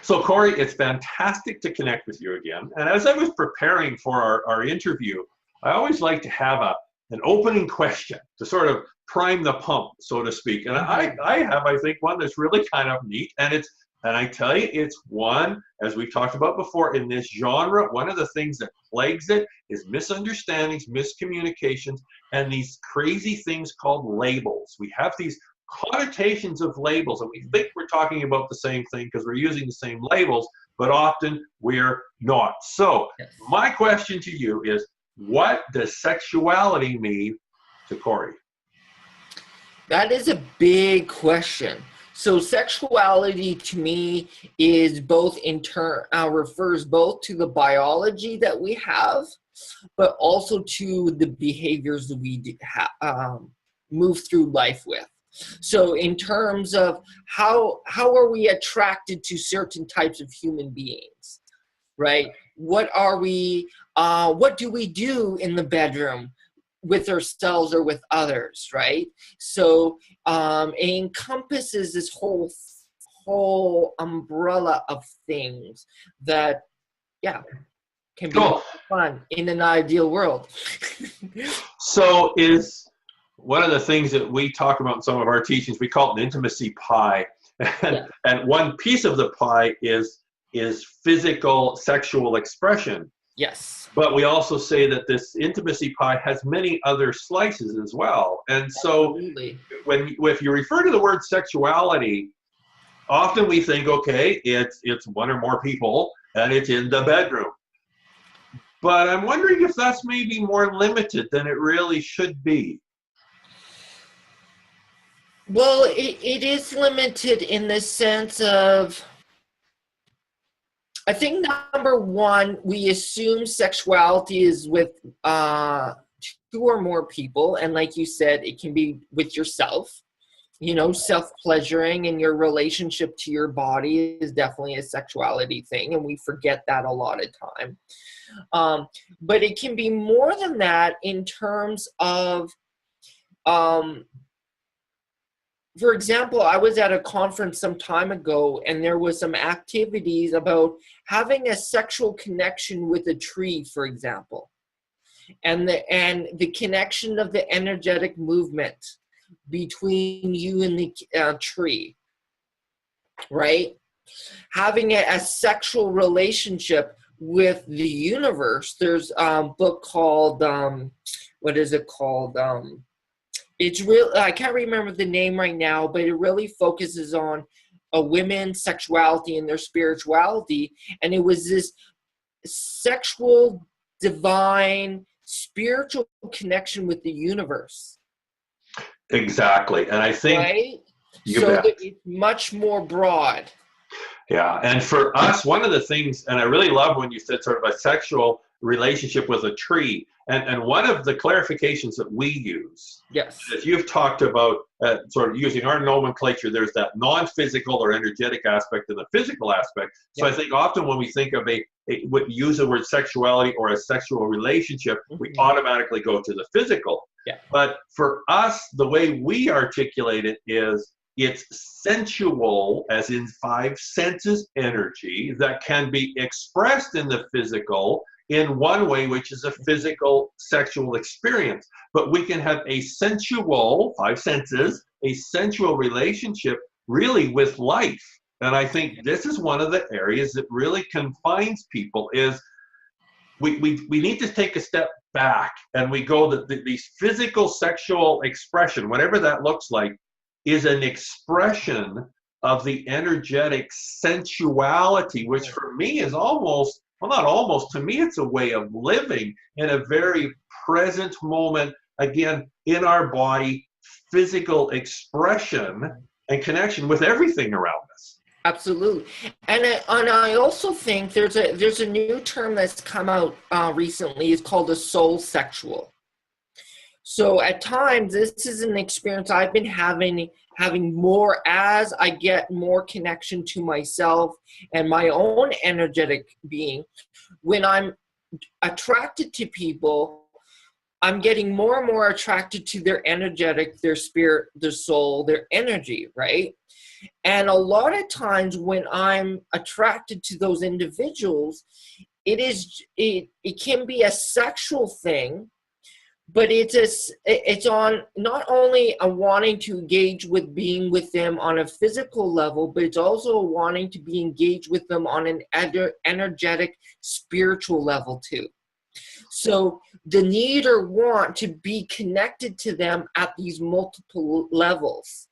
So Corey, it's fantastic to connect with you again. And as I was preparing for our interview, I always like to have an opening question to sort of prime the pump, so to speak. And I think, one that's really kind of neat. And I tell you, it's one, as we've talked about before, in this genre, one of the things that plagues it is misunderstandings, miscommunications, and these crazy things called labels. We have these connotations of labels, and we think we're talking about the same thing because we're using the same labels, but often we're not. So my question to you is, what does sexuality mean to Corey? That is a big question. So sexuality to me is both refers both to the biology that we have, but also to the behaviors that we move through life with. So in terms of how are we attracted to certain types of human beings, right? What do we do in the bedroom with ourselves or with others, right? So it encompasses this whole umbrella of things that, can be fun in an ideal world. So is one of the things that we talk about in some of our teachings, we call it an intimacy pie. And one piece of the pie is physical sexual expression. Yes. But we also say that this intimacy pie has many other slices as well. And so if you refer to the word sexuality, often we think, okay, it's one or more people and it's in the bedroom. But I'm wondering if that's maybe more limited than it really should be. Well, it is limited in the sense of, I think number one, we assume sexuality is with two or more people. And like you said, it can be with yourself. Self-pleasuring and your relationship to your body is definitely a sexuality thing. And we forget that a lot of time. But it can be more than that in terms of, for example, I was at a conference some time ago, and there was some activities about having a sexual connection with a tree, for example, and the connection of the energetic movement between you and the tree, right? Having a sexual relationship with the universe. There's a book called, what is it called? It's real. I can't remember the name right now, but it really focuses on a women's sexuality and their spirituality. And it was this sexual, divine, spiritual connection with the universe. Exactly. And I think that it's much more broad. Yeah. And for us, one of the things, and I really love when you said sort of a sexual relationship with a tree. And one of the clarifications that we use, as you've talked about sort of using our nomenclature, there's that non-physical or energetic aspect and the physical aspect. So I think often when we think of use the word sexuality or a sexual relationship, we automatically go to the physical. But for us, the way we articulate it is it's sensual, as in 5 senses energy that can be expressed in the physical in one way, which is a physical sexual experience. But we can have a sensual, 5 senses, a sensual relationship really with life. And I think this is one of the areas that really confines people is we need to take a step back and we go that these physical sexual expression, whatever that looks like, is an expression of the energetic sensuality, which for me is almost, well, not almost, to me it's a way of living in a very present moment, again, in our body, physical expression and connection with everything around us. Absolutely. And I also think there's a new term that's come out recently. It's called a soul sexual. So at times, this is an experience I've been having more as I get more connection to myself and my own energetic being. When I'm attracted to people, I'm getting more and more attracted to their energetic, their spirit, their soul, their energy, right? And a lot of times when I'm attracted to those individuals, it can be a sexual thing, but it's on not only a wanting to engage with being with them on a physical level, but it's also wanting to be engaged with them on an energetic, spiritual level too. So the need or want to be connected to them at these multiple levels.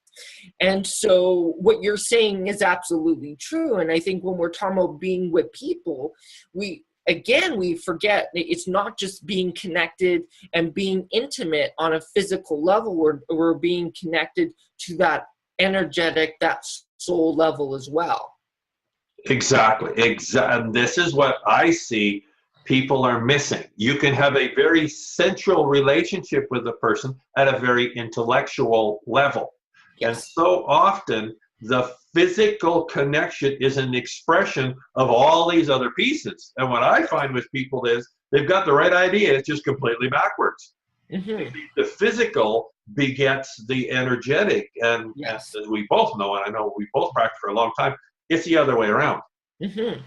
And so what you're saying is absolutely true. And I think when we're talking about being with people, we forget it's not just being connected and being intimate on a physical level. We're being connected to that energetic, that soul level as well. Exactly. And this is what I see people are missing. You can have a very sensual relationship with a person at a very intellectual level. Yes. And so often the physical connection is an expression of all these other pieces. And what I find with people is they've got the right idea, it's just completely backwards. Mm-hmm. The physical begets the energetic. And yes, as we both know, and I know we both practiced for a long time, it's the other way around. Mm-hmm.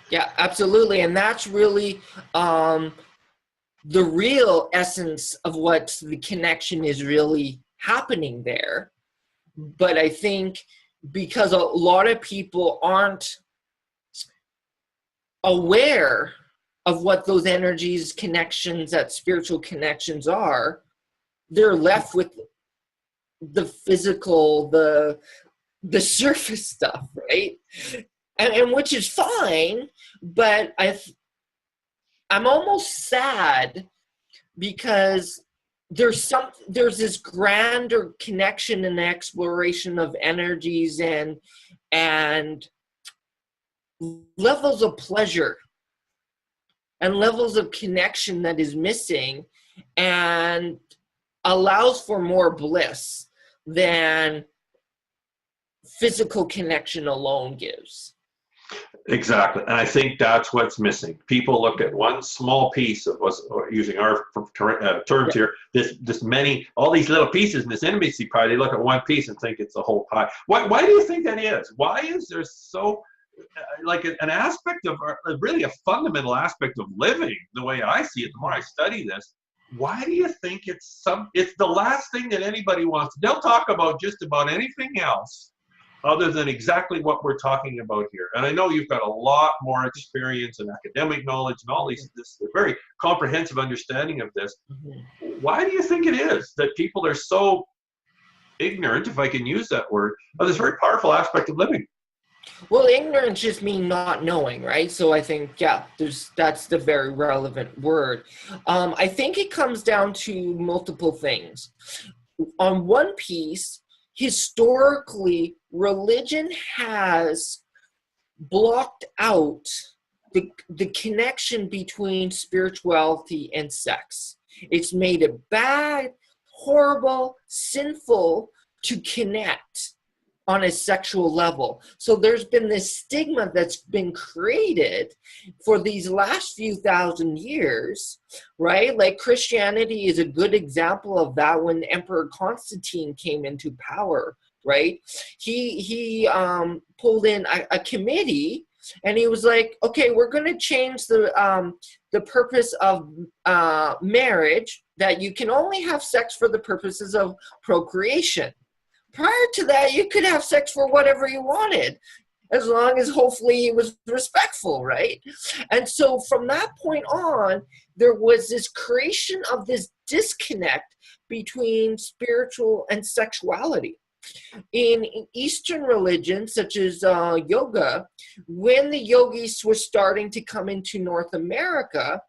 Yeah, absolutely. And that's really the real essence of what the connection is really happening there. But I think because a lot of people aren't aware of what those energies, connections, that spiritual connections are, they're left with the physical, the surface stuff, right? And which is fine, but I'm almost sad because there's this grander connection and exploration of energies and levels of pleasure and levels of connection that is missing and allows for more bliss than physical connection alone gives. Exactly. And I think that's what's missing. People look at one small piece of what's, or using our terms here, all these little pieces in this intimacy pie, they look at one piece and think it's the whole pie. Why do you think that is? Why is there so, like an aspect of, really a fundamental aspect of living, the way I see it, the more I study this, why do you think it's the last thing that anybody wants? They'll talk about just about anything else other than exactly what we're talking about here. And I know you've got a lot more experience and academic knowledge and all this very comprehensive understanding of this. Mm-hmm. Why do you think it is that people are so ignorant, if I can use that word, of this very powerful aspect of living? Well, ignorance just means not knowing, right? So I think, that's the very relevant word. I think it comes down to multiple things. On one piece, historically, religion has blocked out the connection between spirituality and sex. It's made it bad, horrible, sinful to connect on a sexual level. So there's been this stigma that's been created for these last few thousand years, right? Like Christianity is a good example of that when Emperor Constantine came into power, right? He pulled in a committee and he was like, okay, we're going to change the purpose of marriage, that you can only have sex for the purposes of procreation. Prior to that, you could have sex for whatever you wanted, as long as hopefully it was respectful, right? And so from that point on, there was this creation of this disconnect between spiritual and sexuality. In Eastern religions, such as yoga, when the yogis were starting to come into North America,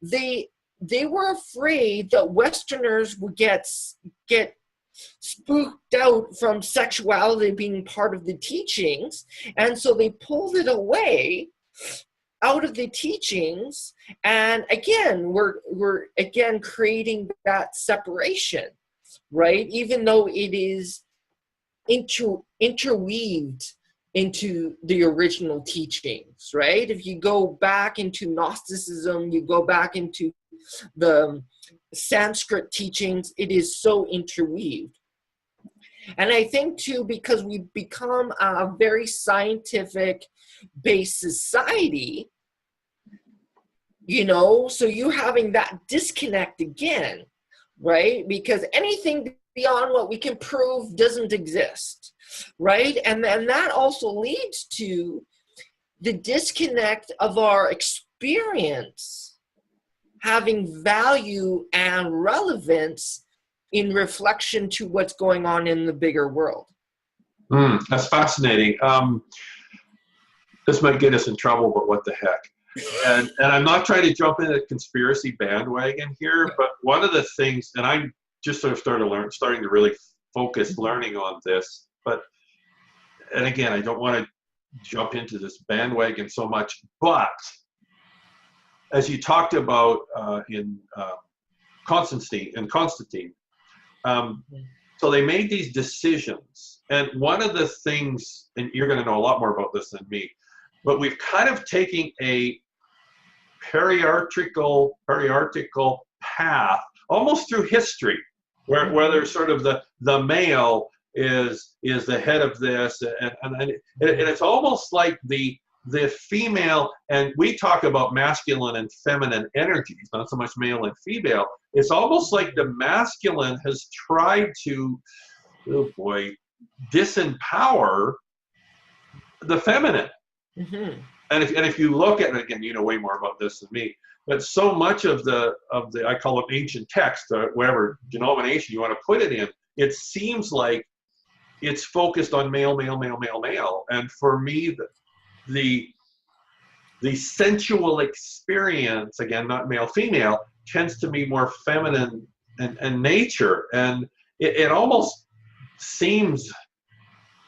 they were afraid that Westerners would get spooked out from sexuality being part of the teachings, and so they pulled it away out of the teachings, and again we're again creating that separation, right? Even though it is interweaved into the original teachings, right? If you go back into Gnosticism, you go back into the Sanskrit teachings, it is so interweaved. And I think too, because we've become a very scientific-based society, you know, so you're having that disconnect again, right? Because anything beyond what we can prove doesn't exist, right? And that also leads to the disconnect of our experience having value and relevance in reflection to what's going on in the bigger world. That's fascinating. This might get us in trouble, but what the heck? And I'm not trying to jump in a conspiracy bandwagon here, but one of the things, and I just sort of starting to really focus learning on this, and again, I don't want to jump into this bandwagon so much, but as you talked about in Constantine, so they made these decisions, and one of the things, and you're going to know a lot more about this than me, but we've kind of taken a patriarchal path almost through history, where there's sort of the male is the head of this, and it's almost like the female, and we talk about masculine and feminine energies, not so much male and female. It's almost like the masculine has tried to, oh boy, disempower the feminine. Mm-hmm. And if you look at it, again, you know way more about this than me, but so much of the I call it ancient text, or whatever denomination you want to put it in, it seems like it's focused on male. And for me, the sensual experience, again, not male, female, tends to be more feminine and nature. And it almost seems,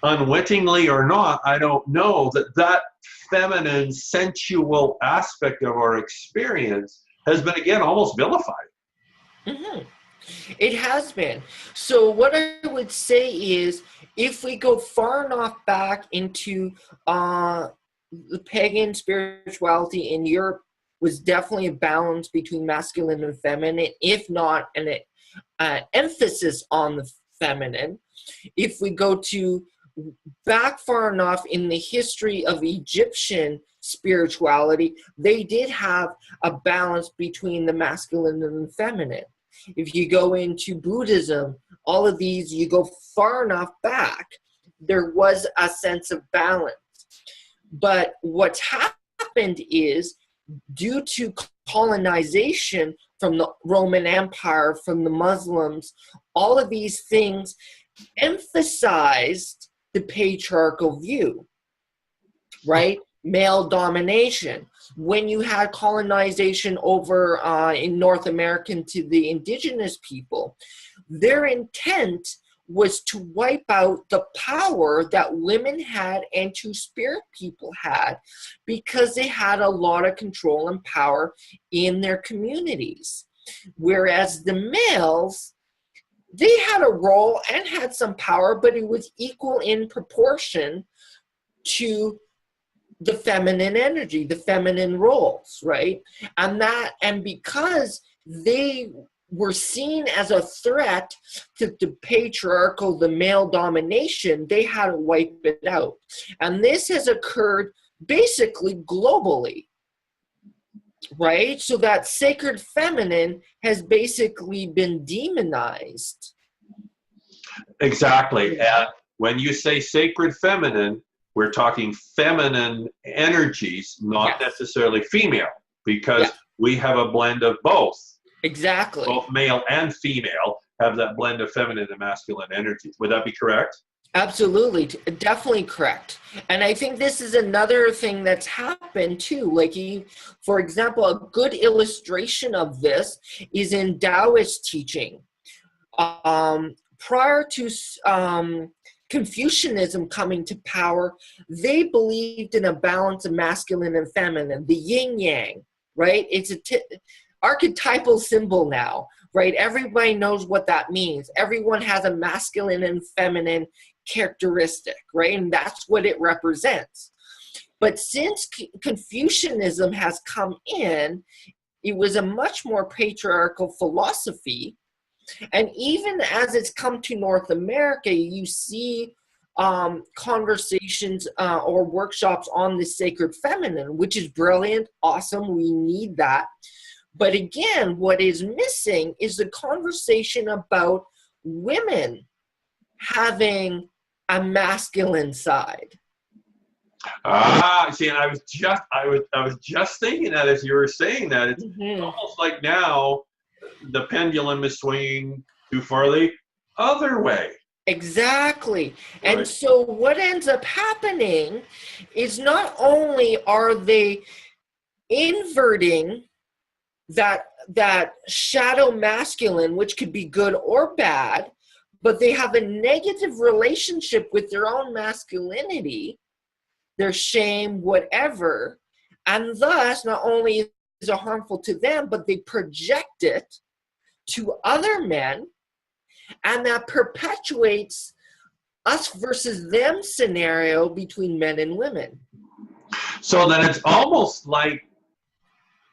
unwittingly or not, I don't know, that feminine, sensual aspect of our experience has been, again, almost vilified. Mm-hmm. It has been. So what I would say is, if we go far enough back into the pagan spirituality in Europe, was definitely a balance between masculine and feminine, if not an emphasis on the feminine. If we go to back far enough in the history of Egyptian spirituality, they did have a balance between the masculine and the feminine. If you go into Buddhism, all of these, you go far enough back, there was a sense of balance. But what's happened is, due to colonization from the Roman Empire, from the Muslims, all of these things emphasized the patriarchal view, right? Male domination. When you had colonization over in North America to the indigenous people, their intent was to wipe out the power that women had and to spirit people had, because they had a lot of control and power in their communities. Whereas the males, they had a role and had some power, but it was equal in proportion to the feminine energy, the feminine roles, right? And because they were seen as a threat to the patriarchal, the male domination, they had to wipe it out. And this has occurred basically globally, right? So that sacred feminine has basically been demonized. Exactly. And when you say sacred feminine, we're talking feminine energies, not necessarily female, because we have a blend of both. Exactly. Both male and female have that blend of feminine and masculine energies. Would that be correct? Absolutely. Definitely correct. And I think this is another thing that's happened too. Like, for example, a good illustration of this is in Taoist teaching. Prior to Confucianism coming to power, they believed in a balance of masculine and feminine, the yin-yang, right? It's a archetypal symbol now, right? Everybody knows what that means. Everyone has a masculine and feminine characteristic, right? And that's what it represents. But since Confucianism has come in, it was a much more patriarchal philosophy. And even as it's come to North America, you see conversations or workshops on the sacred feminine, which is brilliant, awesome, we need that. But again, what is missing is the conversation about women having a masculine side. See, and I was just thinking that as you were saying that, it's almost like now the pendulum is swinging too far the other way. Exactly. Right. And so what ends up happening is not only are they inverting that shadow masculine, which could be good or bad, but they have a negative relationship with their own masculinity, their shame, whatever, and thus not only is it harmful to them, but they project it to other men, and that perpetuates us versus them scenario between men and women. So then it's almost like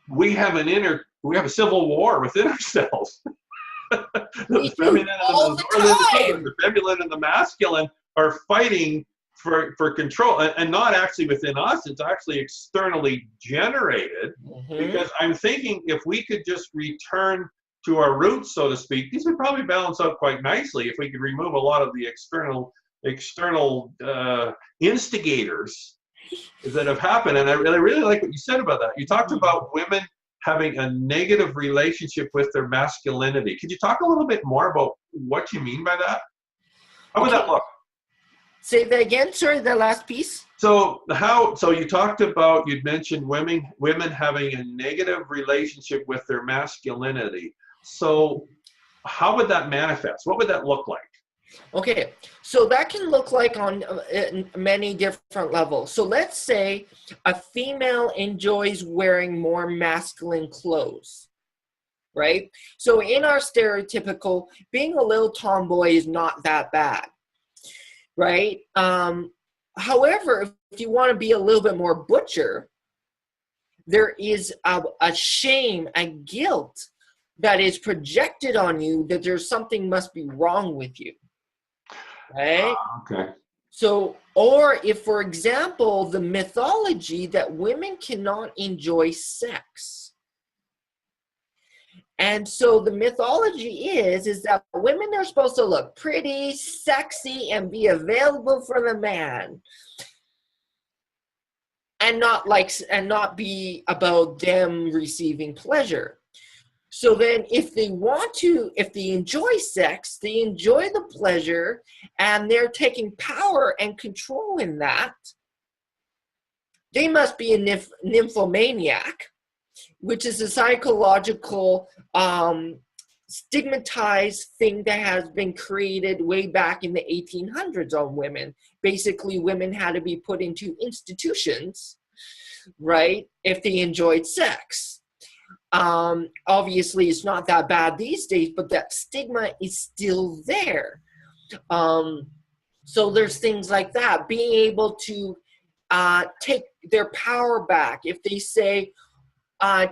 we have a civil war within ourselves. The feminine and the masculine are fighting for control, and not actually within us, it's actually externally generated. Because I'm thinking if we could just return to our roots, so to speak, these would probably balance out quite nicely if we could remove a lot of the external instigators that have happened. And I really like what you said about that. You talked about women having a negative relationship with their masculinity. Could you talk a little bit more about what you mean by that? How would that look? Say that again. Sorry, the last piece. So you talked about, you'd mentioned women having a negative relationship with their masculinity. So how would that manifest? What would that look like? Okay, so that can look like on many different levels. So let's say a female enjoys wearing more masculine clothes, right? So in our stereotypical, being a little tomboy is not that bad, right? However, if you want to be a little bit more butcher, there is a shame and guilt that is projected on you that there's something must be wrong with you. Right? Okay. So, or if, for example, the mythology that women cannot enjoy sex. And so the mythology is that women are supposed to look pretty, sexy, and be available for the man. And not be about them receiving pleasure. So then if they enjoy sex, they enjoy the pleasure, and they're taking power and control in that, they must be a nymphomaniac, which is a psychological stigmatized thing that has been created way back in the 1800s on women. Basically, women had to be put into institutions, right, if they enjoyed sex. Obviously, it's not that bad these days, but that stigma is still there. So there's things like that. Being able to take their power back. If they say,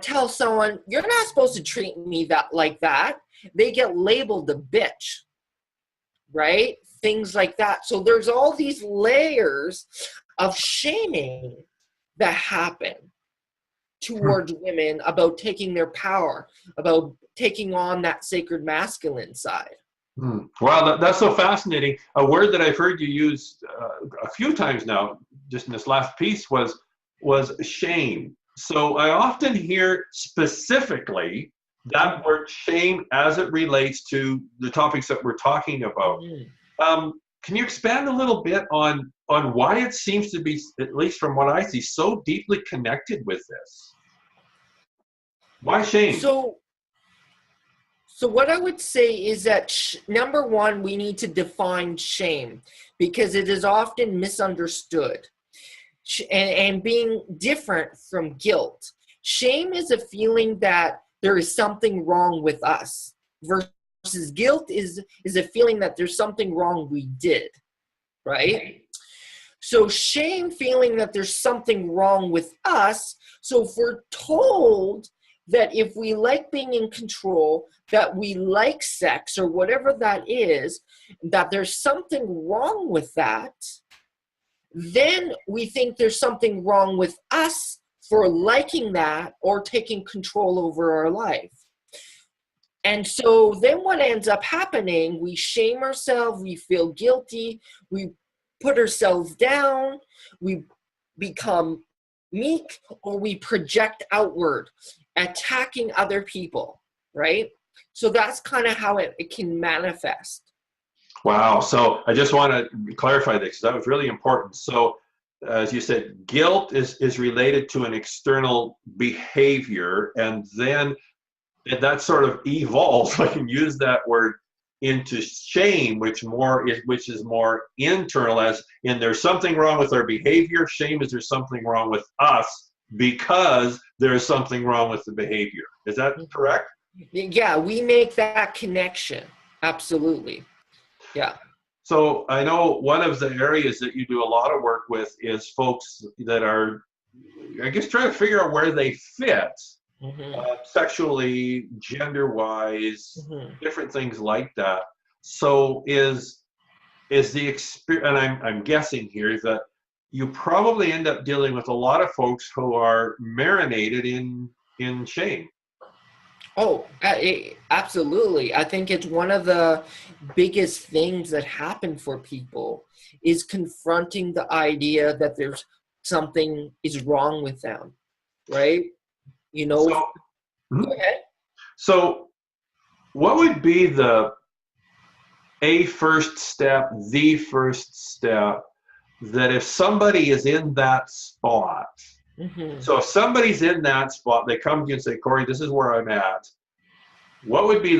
tell someone, you're not supposed to treat me like that, they get labeled a bitch, right? Things like that. So there's all these layers of shaming that happen towards women about taking their power, about taking on that sacred masculine side. Wow, that's so fascinating. A word that I've heard you use a few times now, just in this last piece, was shame. So I often hear specifically that word shame as it relates to the topics that we're talking about. Can you expand a little bit on why it seems to be, at least from what I see, so deeply connected with this? Why shame? So what I would say is that, number one, we need to define shame because it is often misunderstood and being different from guilt. Shame is a feeling that there is something wrong with us versus guilt is a feeling that there's something wrong we did, right? So shame, feeling that there's something wrong with us. So if we're told that if we like being in control, that we like sex or whatever that is, that there's something wrong with that, then we think there's something wrong with us for liking that or taking control over our life. And so then what ends up happening, we shame ourselves, we feel guilty, we put ourselves down, we become meek, or we project outward, attacking other people, right? So that's kind of how it can manifest. Wow. So I just want to clarify this, because that was really important. So as you said, guilt is related to an external behavior, and then that sort of evolves, I can use that word, into shame, which is more internal, as in there's something wrong with our behavior. Shame is there's something wrong with us because there's something wrong with the behavior. Is that correct? Yeah, we make that connection. Absolutely. Yeah. So I know one of the areas that you do a lot of work with is folks that are, I guess, trying to figure out where they fit. Sexually, gender-wise, different things like that. So is the experience, and I'm guessing here, is that you probably end up dealing with a lot of folks who are marinated in shame. Oh, absolutely. I think it's one of the biggest things that happen for people is confronting the idea that there's something is wrong with them, right? You know, go ahead. So what would be the first step that if somebody is in that spot, so if somebody's in that spot, they come to you and say, Corey, this is where I'm at. What would be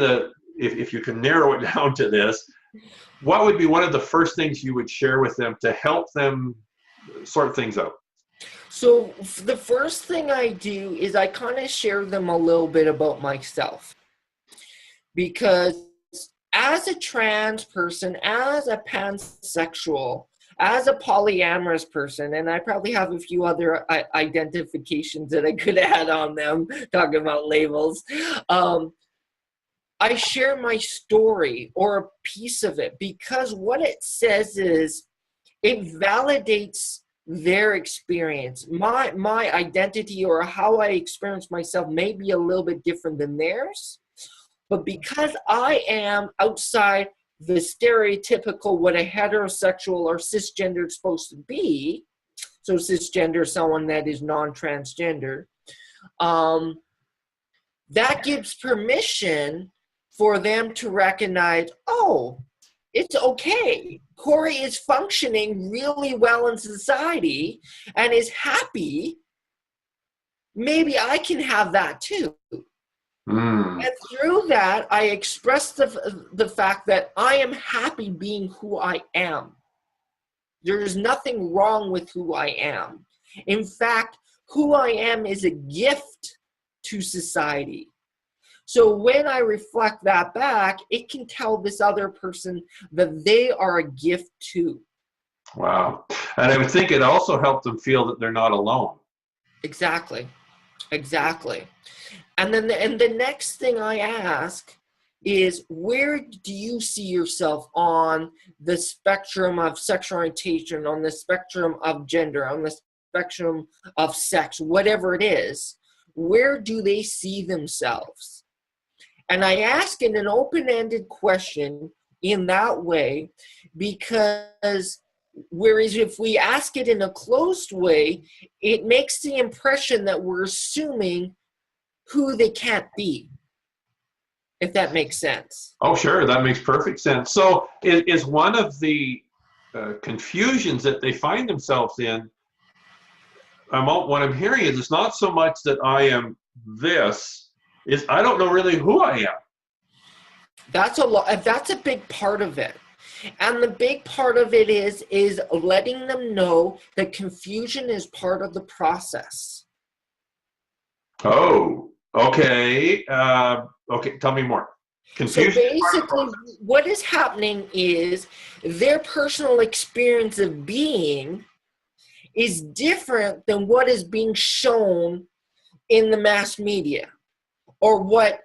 if you can narrow it down to this, what would be one of the first things you would share with them to help them sort things out? So the first thing I do is I kind of share them a little bit about myself. Because as a trans person, as a pansexual, as a polyamorous person, and I probably have a few other identifications that I could add on them, talking about labels, I share my story or a piece of it because what it says is it validates their experience. My identity or how I experience myself may be a little bit different than theirs, but because I am outside the stereotypical what a heterosexual or cisgender is supposed to be, so cisgender is someone that is non-transgender, that gives permission for them to recognize, oh, it's okay. Corey is functioning really well in society and is happy. Maybe I can have that too. And through that, I express the fact that I am happy being who I am. There's nothing wrong with who I am. In fact, who I am is a gift to society. So when I reflect that back, it can tell this other person that they are a gift too. Wow. And I would think it also helped them feel that they're not alone. Exactly. And then the next thing I ask is, where do you see yourself on the spectrum of sexual orientation, on the spectrum of gender, on the spectrum of sex, whatever it is? Where do they see themselves? And I ask in an open-ended question in that way, because whereas if we ask it in a closed way, it makes the impression that we're assuming who they can't be, if that makes sense. Oh, sure. That makes perfect sense. So is one of the confusions that they find themselves in, what I'm hearing is it's not so much that I am this, is I don't know really who I am. That's a big part of it. And the big part of it is letting them know that confusion is part of the process. Oh, okay. Okay, tell me more. Confusion. So basically, what is happening is their personal experience of being is different than what is being shown in the mass media. or what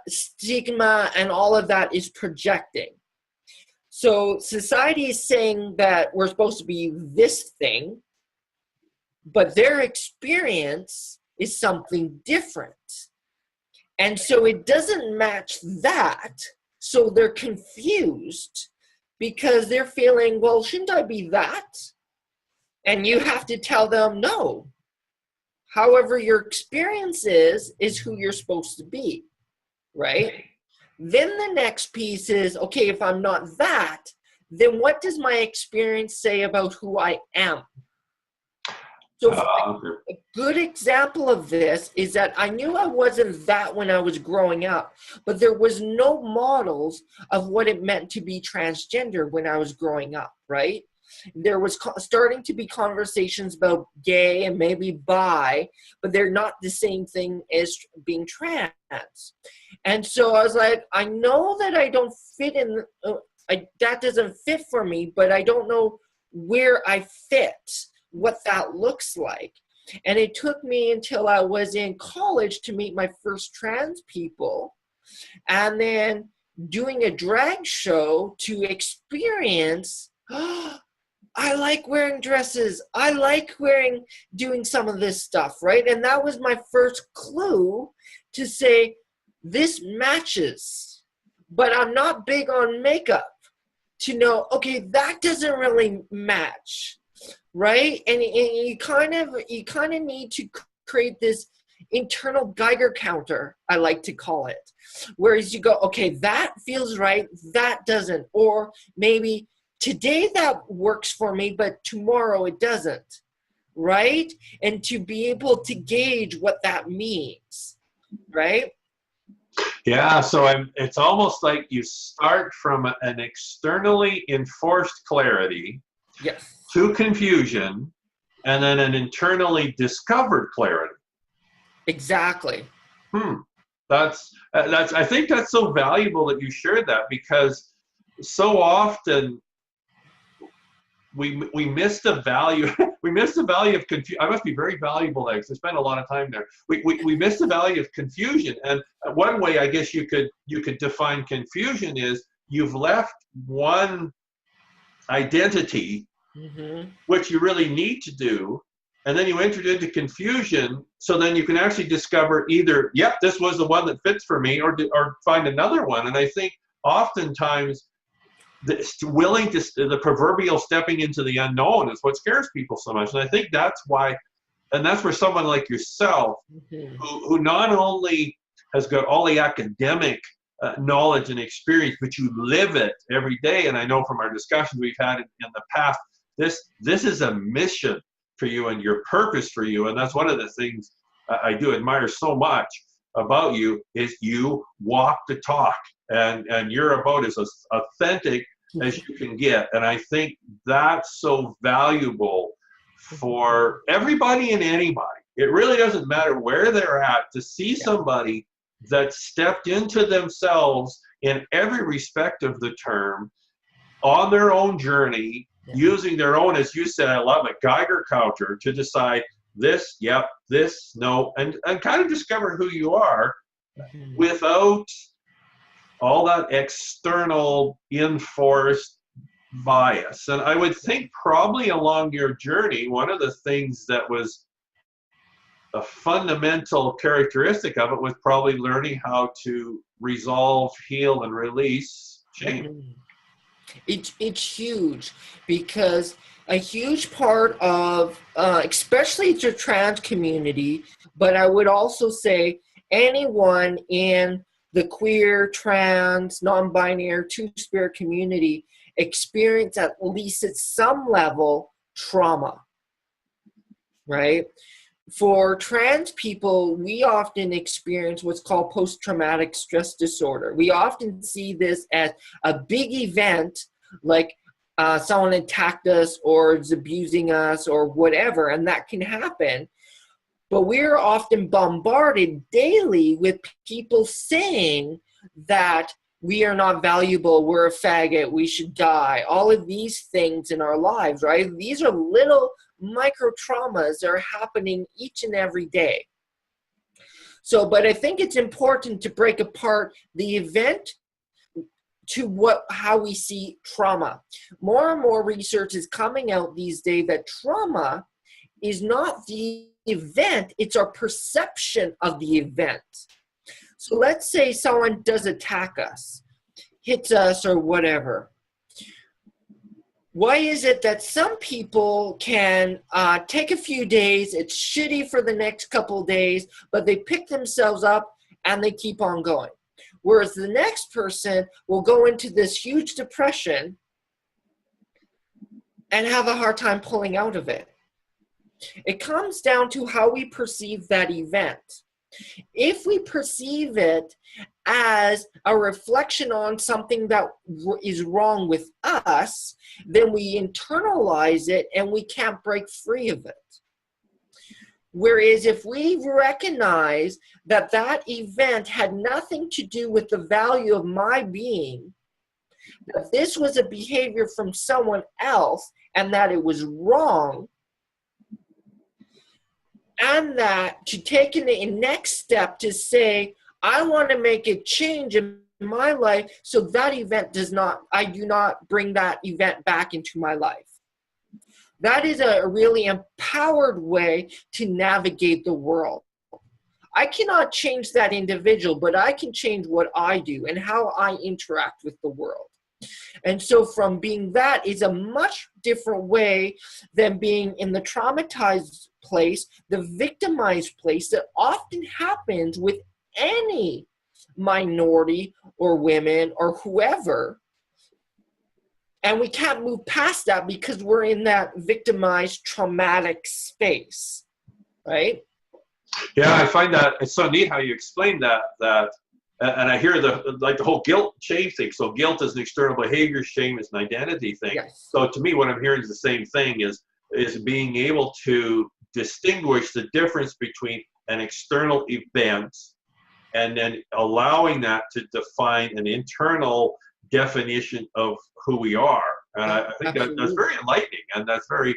stigma and all of that is projecting. So society is saying that we're supposed to be this thing, but their experience is something different. And so it doesn't match that. So they're confused because they're feeling, well, shouldn't I be that? And you have to tell them, no. However your experience is who you're supposed to be, right? Then the next piece is, okay, if I'm not that, then what does my experience say about who I am? So a good example of this is that I knew I wasn't that when I was growing up, but there was no models of what it meant to be transgender when I was growing up, right? There was starting to be conversations about gay and maybe bi, but they're not the same thing as being trans. And so I was like, I know that I don't fit in, that doesn't fit for me, but I don't know where I fit, what that looks like. And it took me until I was in college to meet my first trans people, and then doing a drag show to experience, I like wearing dresses. I like doing some of this stuff, right? And that was my first clue to say, this matches, but I'm not big on makeup to know, okay, that doesn't really match, right? And you kind of need to create this internal Geiger counter, I like to call it, whereas you go, okay, that feels right, that doesn't, or maybe today that works for me, but tomorrow it doesn't, right? And to be able to gauge what that means, right? Yeah, so it's almost like you start from an externally enforced clarity, yes, to confusion, and then an internally discovered clarity. Exactly. That's I think that's so valuable that you shared that, because so often we miss the value. We miss the value of confusion. I must be very valuable there because I spent a lot of time there. We miss the value of confusion, and one way I guess you could define confusion is you've left one identity, which you really need to do, and then you entered into confusion. So then you can actually discover either, yep, this was the one that fits for me, or find another one. And I think oftentimes the proverbial stepping into the unknown is what scares people so much. And I think that's why, and that's where someone like yourself, who not only has got all the academic knowledge and experience, but you live it every day. And I know from our discussions we've had in the past, this is a mission for you and your purpose for you. And that's one of the things I do admire so much about you, is you walk the talk, and you're about as authentic as you can get. And I think that's so valuable for everybody and anybody. It really doesn't matter where they're at, to see somebody that stepped into themselves in every respect of the term, on their own journey, using their own, as you said, I love it, Geiger counter, to decide this, yep, this, no, and kind of discover who you are without all that external enforced bias. And I would think probably along your journey, one of the things that was a fundamental characteristic of it was probably learning how to resolve, heal, and release shame. It's huge, because a huge part of, especially the trans community, but I would also say anyone in the queer, trans, non-binary, two-spirit community experience at least at some level trauma, right? For trans people, we often experience what's called post-traumatic stress disorder. We often see this as a big event, like someone attacked us or is abusing us or whatever, and that can happen. But we're often bombarded daily with people saying that we are not valuable, we're a faggot, we should die, all of these things in our lives, right? These are little micro traumas that are happening each and every day. So, but I think it's important to break apart the event to how we see trauma. More and more research is coming out these days that trauma is not the event, it's our perception of the event. So let's say someone does attack us, hits us or whatever. Why is it that some people can take a few days, it's shitty for the next couple of days, but they pick themselves up and they keep on going? Whereas the next person will go into this huge depression and have a hard time pulling out of it. It comes down to how we perceive that event. If we perceive it as a reflection on something that is wrong with us, then we internalize it and we can't break free of it. Whereas if we recognize that that event had nothing to do with the value of my being, that this was a behavior from someone else and that it was wrong, and that to take a next step to say, I want to make a change in my life so that event I do not bring that event back into my life. That is a really empowered way to navigate the world. I cannot change that individual, but I can change what I do and how I interact with the world. And so from being that is a much different way than being in the traumatized place, the victimized place that often happens with any minority or women or whoever. And we can't move past that because we're in that victimized, traumatic space, right? Yeah, I find that it's so neat how you explain that, and I hear the whole guilt, shame thing. So guilt is an external behavior, shame is an identity thing. Yes. So to me, what I'm hearing is the same thing, is being able to distinguish the difference between an external event and then allowing that to define an internal definition of who we are. And I think that's very enlightening, and that's very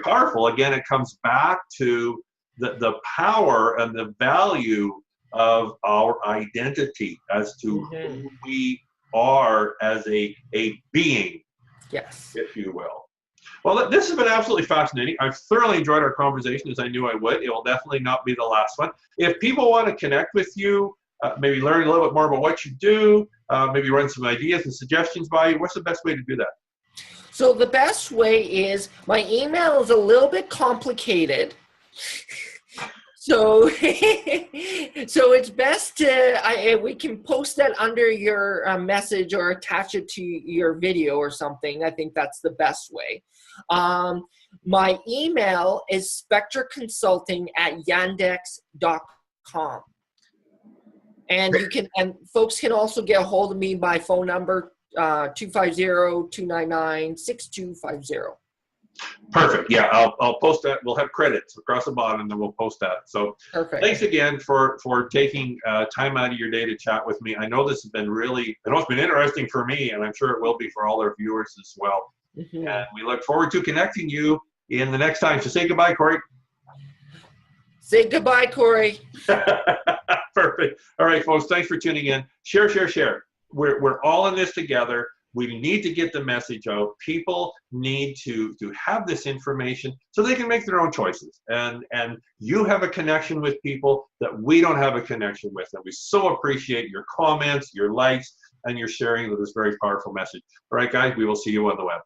powerful. Again, it comes back to the power and the value of our identity as to who we are as a being, yes, if you will. Well, this has been absolutely fascinating. I've thoroughly enjoyed our conversation, as I knew I would. It will definitely not be the last one. If people want to connect with you, maybe learn a little bit more about what you do, maybe run some ideas and suggestions by you, what's the best way to do that? So the best way is, my email is a little bit complicated. So, so it's best to, we can post that under your message or attach it to your video or something. I think that's the best way. My email is spectraconsulting@yandex.com. And folks can also get a hold of me by phone number, 250-299-6250. Perfect. Yeah, I'll post that. We'll have credits across the bottom, and then we'll post that. So perfect. Thanks again for taking time out of your day to chat with me. I know this has been it's been interesting for me, and I'm sure it will be for all our viewers as well. Mm-hmm. And we look forward to connecting you in the next time. So say goodbye, Corey. Say goodbye, Corey. Perfect. All right, folks. Thanks for tuning in. Share. We're all in this together. We need to get the message out. People need to have this information so they can make their own choices. And you have a connection with people that we don't have a connection with. And we so appreciate your comments, your likes, and your sharing of this very powerful message. All right, guys, we will see you on the web.